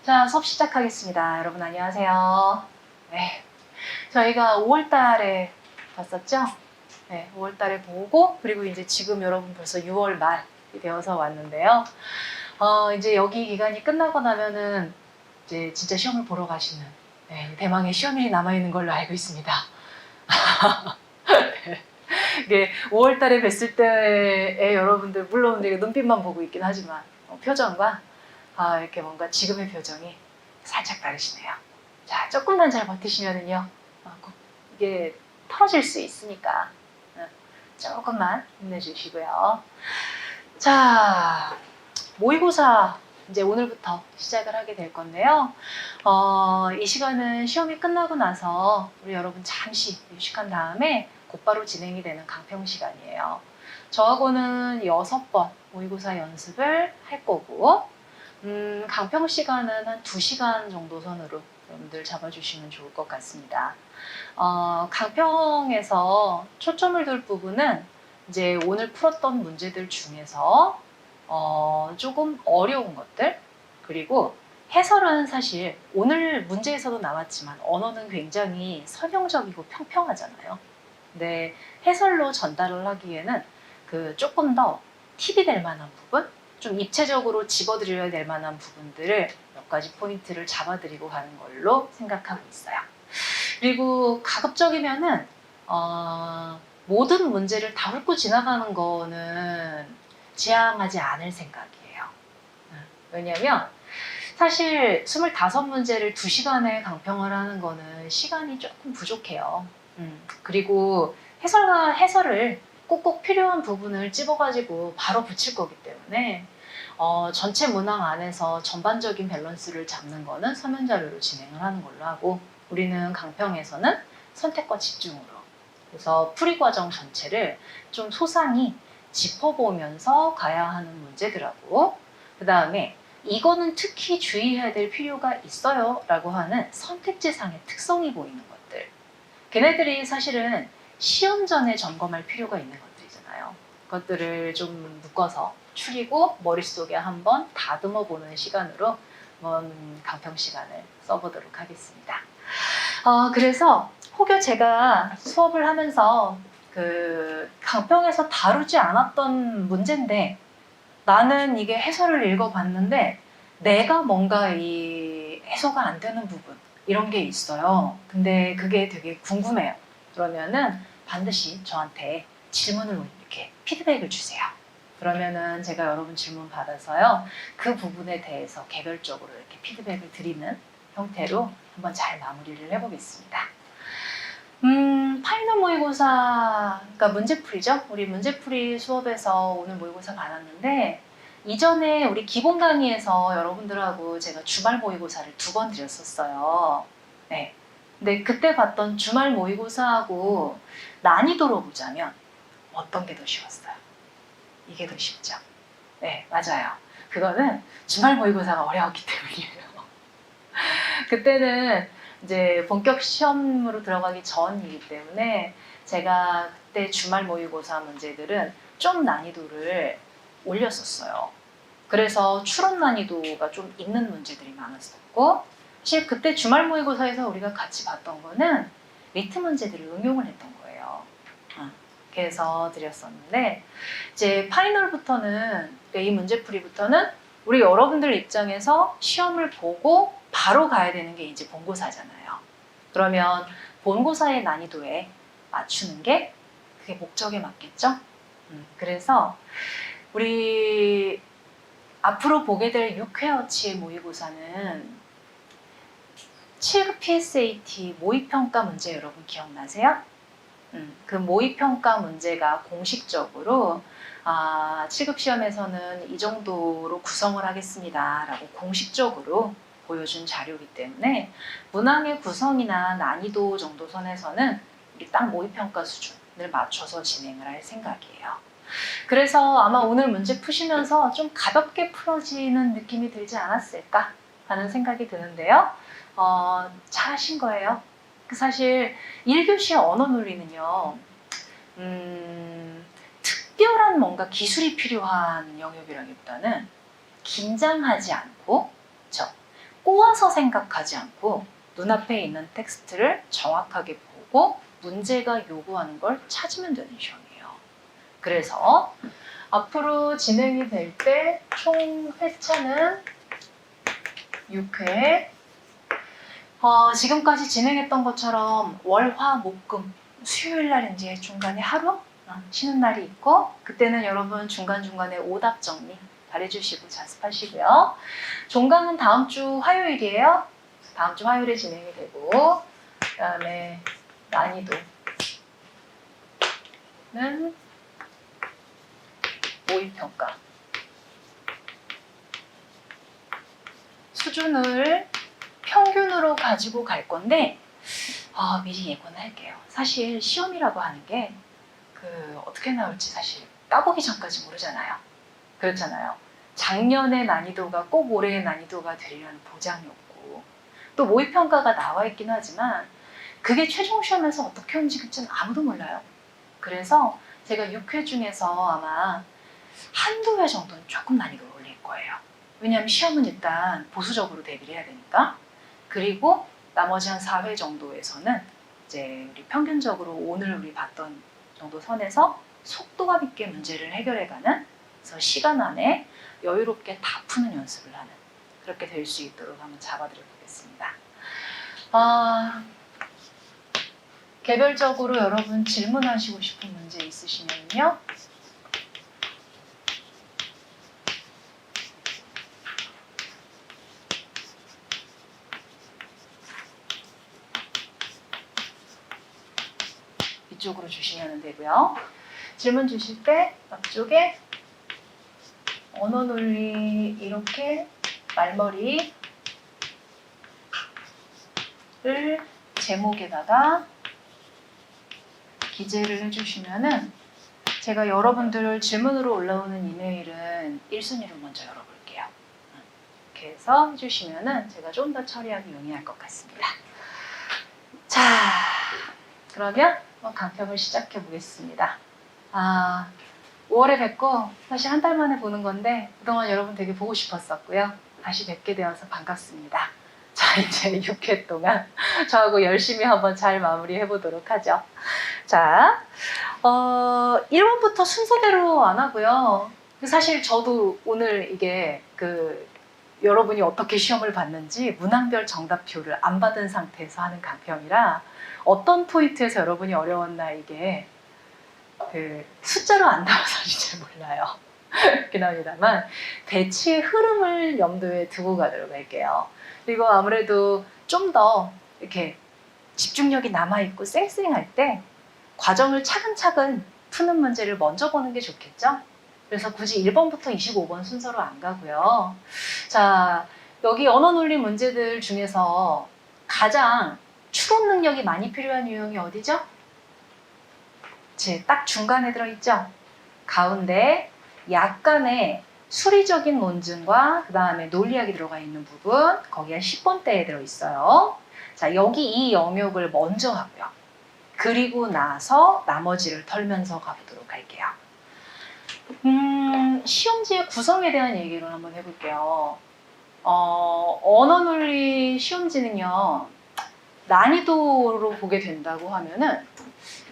자, 수업 시작하겠습니다. 여러분 안녕하세요. 네, 저희가 5월 달에 봤었죠? 네, 5월 달에 보고 그리고 이제 지금 여러분 벌써 6월 말이 되어서 왔는데요. 이제 여기 기간이 끝나고 나면은 이제 진짜 시험을 보러 가시는 대망의 시험일이 남아있는 걸로 알고 있습니다. 이게 5월 달에 뵀을 때의 여러분들 물론 되게 눈빛만 보고 있긴 하지만 표정과 이렇게 뭔가 지금의 표정이 살짝 다르시네요. 자, 조금만 잘 버티시면은요, 이게 털어질 수 있으니까 조금만 힘내주시고요. 자, 모의고사 이제 오늘부터 시작을 하게 될 건데요. 이 시간은 시험이 끝나고 나서 우리 여러분 잠시 휴식한 다음에 곧바로 진행이 되는 강평 시간이에요. 저하고는 6번 모의고사 연습을 할 거고 강평 시간은 한 2시간 정도 선으로 여러분들 잡아주시면 좋을 것 같습니다. 강평에서 초점을 둘 부분은 이제 오늘 풀었던 문제들 중에서 조금 어려운 것들, 그리고 해설은 사실 오늘 문제에서도 나왔지만 언어는 굉장히 설명적이고 평평하잖아요. 근데 해설로 전달을 하기에는 조금 더 팁이 될 만한 부분, 좀 입체적으로 집어드려야 될 만한 부분들을 몇 가지 포인트를 잡아드리고 가는 걸로 생각하고 있어요. 그리고 가급적이면은 모든 문제를 다 훑고 지나가는 거는 지향하지 않을 생각이에요. 왜냐면 사실 25문제를 2시간에 강평을 하는 거는 시간이 조금 부족해요. 그리고 해설을 꼭꼭 필요한 부분을 찝어가지고 바로 붙일 거기 때문에 전체 문항 안에서 전반적인 밸런스를 잡는 거는 서면 자료로 진행을 하는 걸로 하고, 우리는 강평에서는 선택과 집중으로, 그래서 풀이 과정 전체를 좀 소상히 짚어보면서 가야 하는 문제들하고, 그 다음에 이거는 특히 주의해야 될 필요가 있어요 라고 하는 선택지상의 특성이 보이는 것들, 걔네들이 사실은 시험 전에 점검할 필요가 있는 것들이잖아요. 그것들을 좀 묶어서 추리고 머릿속에 한번 다듬어 보는 시간으로 한번 강평 시간을 써보도록 하겠습니다. 그래서 혹여 제가 수업을 하면서 강평에서 다루지 않았던 문제인데 나는 이게 해설을 읽어봤는데 내가 뭔가 이 해소가 안 되는 부분 이런 게 있어요. 근데 그게 되게 궁금해요. 그러면은 반드시 저한테 질문을 이렇게 피드백을 주세요. 그러면은 제가 여러분 질문 받아서요, 그 부분에 대해서 개별적으로 이렇게 피드백을 드리는 형태로 한번 잘 마무리를 해보겠습니다. 파이널 모의고사, 그러니까 문제풀이죠. 우리 문제풀이 수업에서 오늘 모의고사 받았는데, 이전에 우리 기본 강의에서 여러분들하고 제가 주말 모의고사를 2번 드렸었어요. 네. 근데 그때 봤던 주말 모의고사하고 난이도로 보자면 어떤 게 더 쉬웠어요? 이게 더 쉽죠? 네, 맞아요. 그거는 주말 모의고사가 어려웠기 때문이에요. 그때는 이제 본격 시험으로 들어가기 전이기 때문에 제가 그때 주말 모의고사 문제들은 좀 난이도를 올렸었어요. 그래서 추론 난이도가 좀 있는 문제들이 많았었고, 사실 그때 주말 모의고사에서 우리가 같이 봤던 거는 리트 문제들을 응용을 했던 거예요. 그래서 드렸었는데, 이제 파이널부터는, 이 문제풀이부터는 우리 여러분들 입장에서 시험을 보고 바로 가야 되는 게 이제 본고사잖아요. 그러면 본고사의 난이도에 맞추는 게 그게 목적에 맞겠죠? 그래서 우리 앞으로 보게 될 6회어치 모의고사는 7급 PSAT 모의평가 문제 여러분 기억나세요? 그 모의평가 문제가 공식적으로 7급 시험에서는 이 정도로 구성을 하겠습니다 라고 공식적으로 보여준 자료이기 때문에 문항의 구성이나 난이도 정도 선에서는 우리 딱 모의평가 수준을 맞춰서 진행을 할 생각이에요. 그래서 아마 오늘 문제 푸시면서 좀 가볍게 풀어지는 느낌이 들지 않았을까 하는 생각이 드는데요. 잘 하신 거예요. 사실 1교시 언어 논리는요, 특별한 뭔가 기술이 필요한 영역이라기보다는 긴장하지 않고, 그쵸? 꼬아서 생각하지 않고 눈앞에 있는 텍스트를 정확하게 보고 문제가 요구하는 걸 찾으면 되는 시험이에요. 그래서 앞으로 진행이 될 때 총 회차는 6회. 지금까지 진행했던 것처럼 월, 화, 목, 금, 수요일 날 이제 중간에 하루 쉬는 날이 있고, 그때는 여러분 중간중간에 오답 정리 잘해주시고 자습하시고요. 종강은 다음 주 화요일이에요. 다음 주 화요일에 진행이 되고, 그 다음에 난이도는 모의평가. 수준을 평균으로 가지고 갈 건데, 미리 예고는 할게요. 사실 시험이라고 하는 게 어떻게 나올지 사실 까보기 전까지 모르잖아요. 그렇잖아요. 작년의 난이도가 꼭 올해의 난이도가 되리라는 보장이 없고, 또 모의평가가 나와 있긴 하지만 그게 최종 시험에서 어떻게 움직일지는 아무도 몰라요. 그래서 제가 6회 중에서 아마 한두 회 정도는 조금 난이도를 올릴 거예요. 왜냐하면 시험은 일단 보수적으로 대비를 해야 되니까. 그리고 나머지 한 4회 정도에서는 이제 우리 평균적으로 오늘 우리 봤던 정도 선에서 속도감 있게 문제를 해결해가는, 그래서 시간 안에 여유롭게 다 푸는 연습을 하는, 그렇게 될 수 있도록 한번 잡아드려 보겠습니다. 개별적으로 여러분 질문하시고 싶은 문제 있으시면요. 이쪽으로 주시면 되고요. 질문 주실 때 앞쪽에 언어 논리 이렇게 말머리를 제목에다가 기재를 해주시면은 제가 여러분들 질문으로 올라오는 이메일은 1순위로 먼저 열어볼게요. 이렇게 해서 해주시면은 제가 좀 더 처리하기 용이할 것 같습니다. 자, 그러면 강평을 시작해 보겠습니다. 5월에 뵙고 사실 한 달 만에 보는 건데 그동안 여러분 되게 보고 싶었었고요. 다시 뵙게 되어서 반갑습니다. 자, 이제 6회 동안 저하고 열심히 한번 잘 마무리해 보도록 하죠. 자, 1번부터 순서대로 안 하고요. 사실 저도 오늘 이게 여러분이 어떻게 시험을 봤는지 문항별 정답표를 안 받은 상태에서 하는 강평이라 어떤 포인트에서 여러분이 어려웠나 이게 숫자로 안 나와서 잘 몰라요. 그렇긴 합니다만 배치의 흐름을 염두에 두고 가도록 할게요. 그리고 아무래도 좀 더 이렇게 집중력이 남아있고 쌩쌩할 때 과정을 차근차근 푸는 문제를 먼저 보는 게 좋겠죠? 그래서 굳이 1번부터 25번 순서로 안 가고요. 자, 여기 언어 논리 문제들 중에서 가장 추론 능력이 많이 필요한 유형이 어디죠? 딱 중간에 들어있죠? 가운데 약간의 수리적인 논증과 그 다음에 논리학이 들어가 있는 부분, 거기가 10번대에 들어있어요. 자, 여기 이 영역을 먼저 하고요. 그리고 나서 나머지를 털면서 가보도록 할게요. 시험지의 구성에 대한 얘기를 한번 해볼게요. 언어 논리 시험지는요, 난이도로 보게 된다고 하면은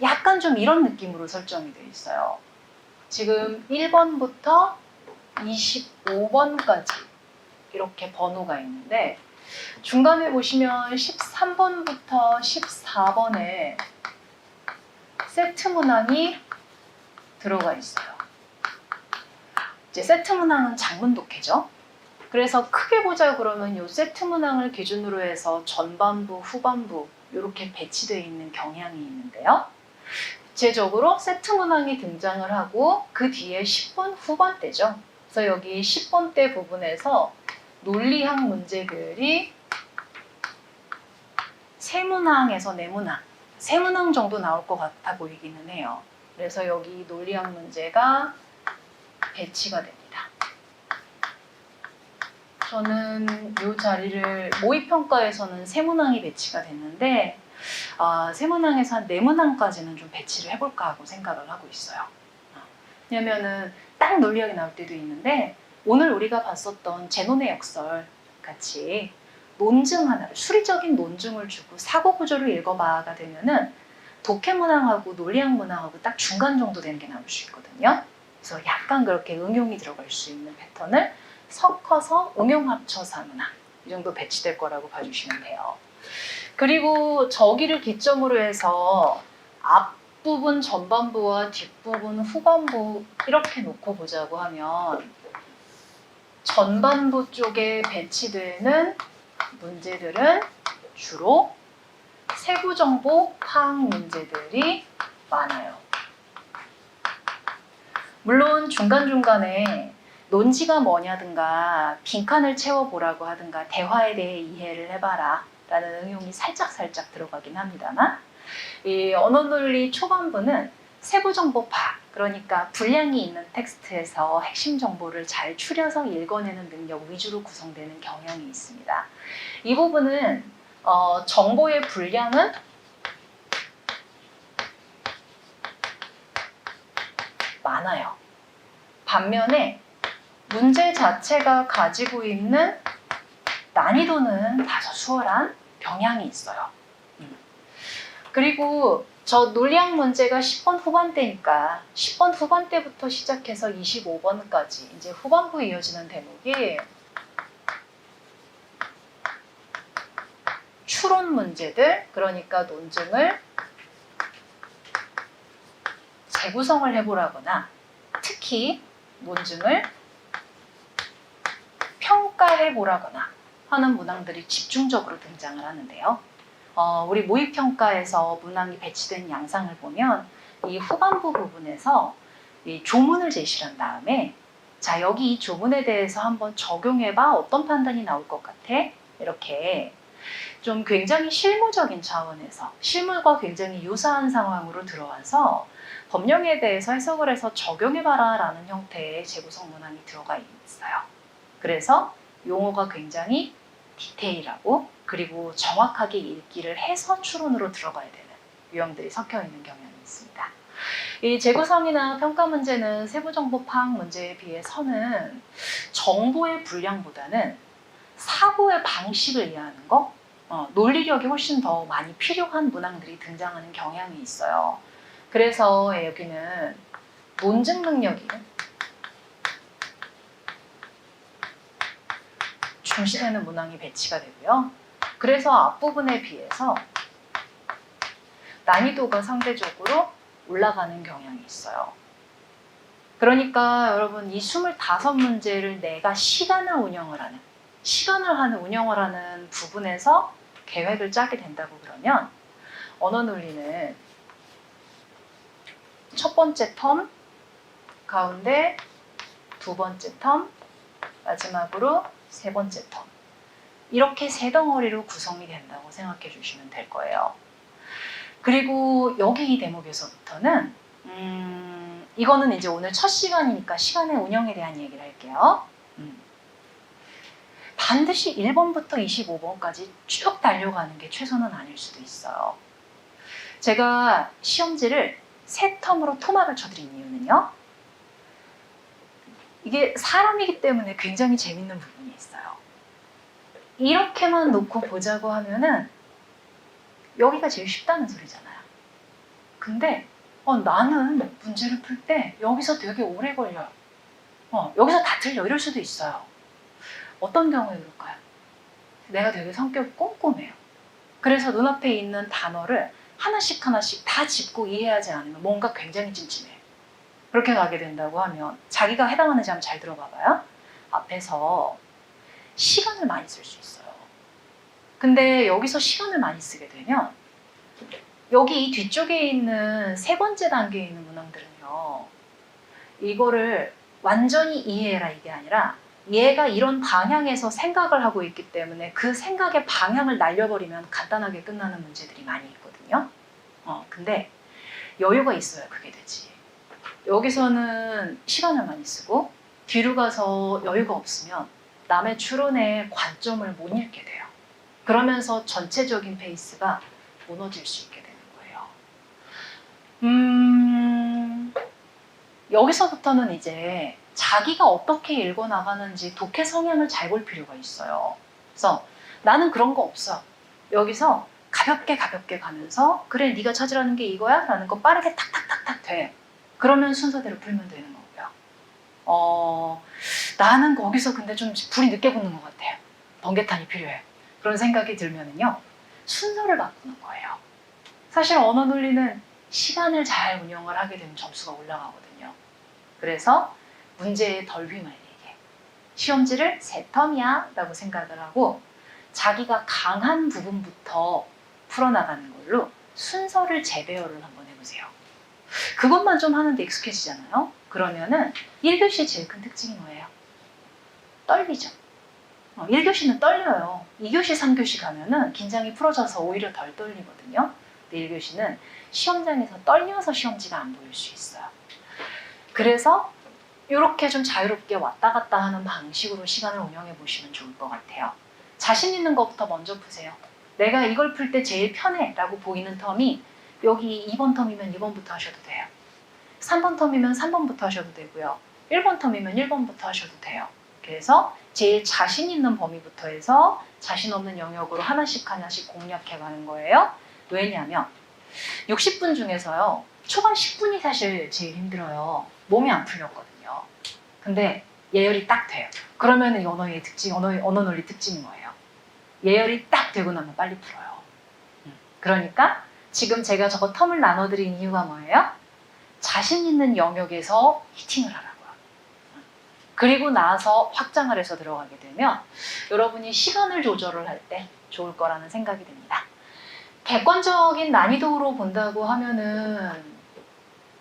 약간 좀 이런 느낌으로 설정이 되어 있어요. 지금 1번부터 25번까지 이렇게 번호가 있는데 중간에 보시면 13번부터 14번에 세트 문항이 들어가 있어요. 이제 세트 문항은 장문 독해죠. 그래서 크게 보자 그러면 이 세트 문항을 기준으로 해서 전반부, 후반부 이렇게 배치되어 있는 경향이 있는데요. 구체적으로 세트 문항이 등장을 하고 그 뒤에 10번 후반대죠. 그래서 여기 10번대 부분에서 논리학 문제들이 세문항에서 네문항, 세문항 정도 나올 것 같아 보이기는 해요. 그래서 여기 논리학 문제가 배치가 됩니다. 저는 이 자리를 모의평가에서는 세문항이 배치가 됐는데 세문항에서 한 네문항까지는 좀 배치를 해볼까 하고 생각을 하고 있어요. 왜냐면은 딱 논리학이 나올 때도 있는데 오늘 우리가 봤었던 제논의 역설 같이 논증 하나를, 수리적인 논증을 주고 사고 구조를 읽어봐가 되면은 독해 문항하고 논리학 문항하고 딱 중간 정도 되는 게 나올 수 있거든요. 그래서 약간 그렇게 응용이 들어갈 수 있는 패턴을 섞어서 응용합쳐사 문항, 이 정도 배치될 거라고 봐주시면 돼요. 그리고 저기를 기점으로 해서 앞부분 전반부와 뒷부분 후반부 이렇게 놓고 보자고 하면 전반부 쪽에 배치되는 문제들은 주로 세부정보 파악 문제들이 많아요. 물론 중간중간에 논지가 뭐냐든가 빈칸을 채워보라고 하든가 대화에 대해 이해를 해봐라 라는 응용이 살짝 들어가긴 합니다만, 이 언어논리 초반부는 세부정보 파악, 그러니까 분량이 있는 텍스트에서 핵심 정보를 잘 추려서 읽어내는 능력 위주로 구성되는 경향이 있습니다. 이 부분은 정보의 분량은 많아요. 반면에 문제 자체가 가지고 있는 난이도는 다소 수월한 경향이 있어요. 그리고 저 논리학 문제가 10번 후반대니까 10번 후반대부터 시작해서 25번까지 이제 후반부에 이어지는 대목이 추론 문제들, 그러니까 논증을 재구성을 해보라거나 특히 논증을 평가해보라거나 하는 문항들이 집중적으로 등장을 하는데요. 우리 모의평가에서 문항이 배치된 양상을 보면 이 후반부 부분에서 이 조문을 제시한 다음에 자, 여기 이 조문에 대해서 한번 적용해봐. 어떤 판단이 나올 것 같아? 이렇게 좀 굉장히 실무적인 차원에서 실물과 굉장히 유사한 상황으로 들어와서 법령에 대해서 해석을 해서 적용해봐라 라는 형태의 재구성 문항이 들어가 있어요. 그래서 용어가 굉장히 디테일하고 그리고 정확하게 읽기를 해서 추론으로 들어가야 되는 유형들이 섞여 있는 경향이 있습니다. 이 재구성이나 평가 문제는 세부정보 파악 문제에 비해서는 정보의 분량보다는 사고의 방식을 이해하는 거, 논리력이 훨씬 더 많이 필요한 문항들이 등장하는 경향이 있어요. 그래서 여기는 논증 능력이 중시되는 문항이 배치가 되고요. 그래서 앞부분에 비해서 난이도가 상대적으로 올라가는 경향이 있어요. 그러니까 여러분 이 25문제를 내가 시간을 운영을 하는 부분에서 계획을 짜게 된다고 그러면 언어논리는 첫 번째 텀, 가운데 두 번째 텀, 마지막으로 세 번째 텀, 이렇게 세 덩어리로 구성이 된다고 생각해 주시면 될 거예요. 그리고 여기 이 대목에서부터는 이거는 이제 오늘 첫 시간이니까 시간의 운영에 대한 얘기를 할게요. 반드시 1번부터 25번까지 쭉 달려가는 게 최선은 아닐 수도 있어요. 제가 시험지를 세 텀으로 토막을 쳐드린 이유는요. 이게 사람이기 때문에 굉장히 재밌는 부분이 있어요. 이렇게만 놓고 보자고 하면은 여기가 제일 쉽다는 소리잖아요. 근데 나는 문제를 풀 때 여기서 되게 오래 걸려요. 여기서 다 틀려 이럴 수도 있어요. 어떤 경우에 그럴까요? 내가 되게 성격이 꼼꼼해요. 그래서 눈앞에 있는 단어를 하나씩 다 짚고 이해하지 않으면 뭔가 굉장히 찜찜해요. 그렇게 가게 된다고 하면 자기가 해당하는지 한번 잘 들어봐 봐요. 앞에서 시간을 많이 쓸 수 있어요. 근데 여기서 시간을 많이 쓰게 되면 여기 이 뒤쪽에 있는 세 번째 단계에 있는 문항들은요. 이거를 완전히 이해해라 이게 아니라 얘가 이런 방향에서 생각을 하고 있기 때문에 그 생각의 방향을 날려버리면 간단하게 끝나는 문제들이 많이 있거든요. 근데 여유가 있어야 그게 되지. 여기서는 시간을 많이 쓰고 뒤로 가서 여유가 없으면 남의 추론의 관점을 못 읽게 돼요. 그러면서 전체적인 페이스가 무너질 수 있게 되는 거예요. 여기서부터는 이제 자기가 어떻게 읽어나가는지 독해 성향을 잘 볼 필요가 있어요. 그래서 나는 그런 거 없어. 여기서 가볍게 가면서 그래 네가 찾으라는 게 이거야? 라는 거 빠르게 탁탁탁탁 돼. 그러면 순서대로 풀면 되는 거고요. 나는 거기서 근데 좀 불이 늦게 붙는 것 같아요. 번개탄이 필요해. 그런 생각이 들면은요. 순서를 바꾸는 거예요. 사실 언어 논리는 시간을 잘 운영을 하게 되면 점수가 올라가거든요. 그래서 문제에 덜 휘말리게 시험지를 세 텀이야 라고 생각을 하고 자기가 강한 부분부터 풀어나가는 걸로 순서를 재배열을 한번 해보세요. 그것만 좀 하는데 익숙해지잖아요. 그러면은 1교시 제일 큰 특징이 뭐예요? 떨리죠. 1교시는 떨려요. 2교시, 3교시 가면은 긴장이 풀어져서 오히려 덜 떨리거든요. 근데 1교시는 시험장에서 떨려서 시험지가 안 보일 수 있어요. 그래서 이렇게 좀 자유롭게 왔다 갔다 하는 방식으로 시간을 운영해 보시면 좋을 것 같아요. 자신 있는 것부터 먼저 푸세요. 내가 이걸 풀 때 제일 편해 라고 보이는 텀이 여기 2번 텀이면 2번부터 하셔도 돼요. 3번 텀이면 3번부터 하셔도 되고요. 1번 텀이면 1번부터 하셔도 돼요. 그래서 제일 자신 있는 범위부터 해서 자신 없는 영역으로 하나씩 공략해 가는 거예요. 왜냐하면 60분 중에서요. 초반 10분이 사실 제일 힘들어요. 몸이 안 풀렸거든요. 근데 예열이 딱 돼요. 그러면 이 언어의 특징, 언어 논리 특징이 뭐예요? 예열이 딱 되고 나면 빨리 풀어요. 그러니까 지금 제가 저거 텀을 나눠드린 이유가 뭐예요? 자신 있는 영역에서 히팅을 하라고요. 그리고 나서 확장을 해서 들어가게 되면 여러분이 시간을 조절을 할 때 좋을 거라는 생각이 듭니다. 객관적인 난이도로 본다고 하면은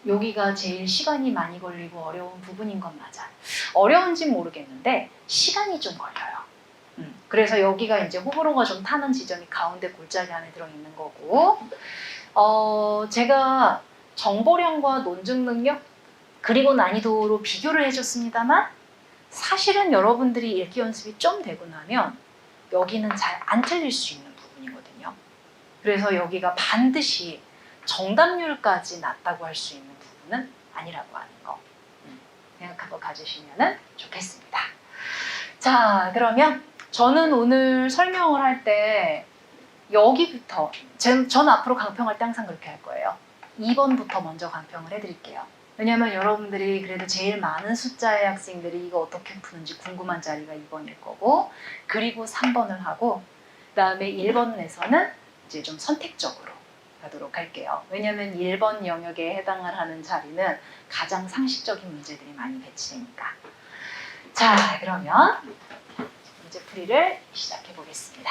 여기가 제일 시간이 많이 걸리고 어려운 부분인 건 맞아. 어려운진 모르겠는데 시간이 좀 걸려요. 그래서 여기가 이제 호불호가 좀 타는 지점이 가운데 골짜기 안에 들어있는 거고 제가 정보량과 논증 능력 그리고 난이도로 비교를 해줬습니다만 사실은 여러분들이 읽기 연습이 좀 되고 나면 여기는 잘 안 틀릴 수 있는 부분이거든요. 그래서 여기가 반드시 정답률까지 낮다고 할 수 있는 부분은 아니라고 하는 거 생각하고 가주시면 좋겠습니다. 자, 그러면 저는 오늘 설명을 할 때 여기부터 저는 앞으로 강평할 때 항상 그렇게 할 거예요. 2번부터 먼저 강평을 해드릴게요. 왜냐하면 여러분들이 그래도 제일 많은 숫자의 학생들이 이거 어떻게 푸는지 궁금한 자리가 2번일 거고 그리고 3번을 하고 그다음에 1번에서는 이제 좀 선택적으로 가도록 할게요. 왜냐하면 1번 영역에 해당을 하는 자리는 가장 상식적인 문제들이 많이 배치되니까. 자, 그러면 문제 풀이를 시작해 보겠습니다.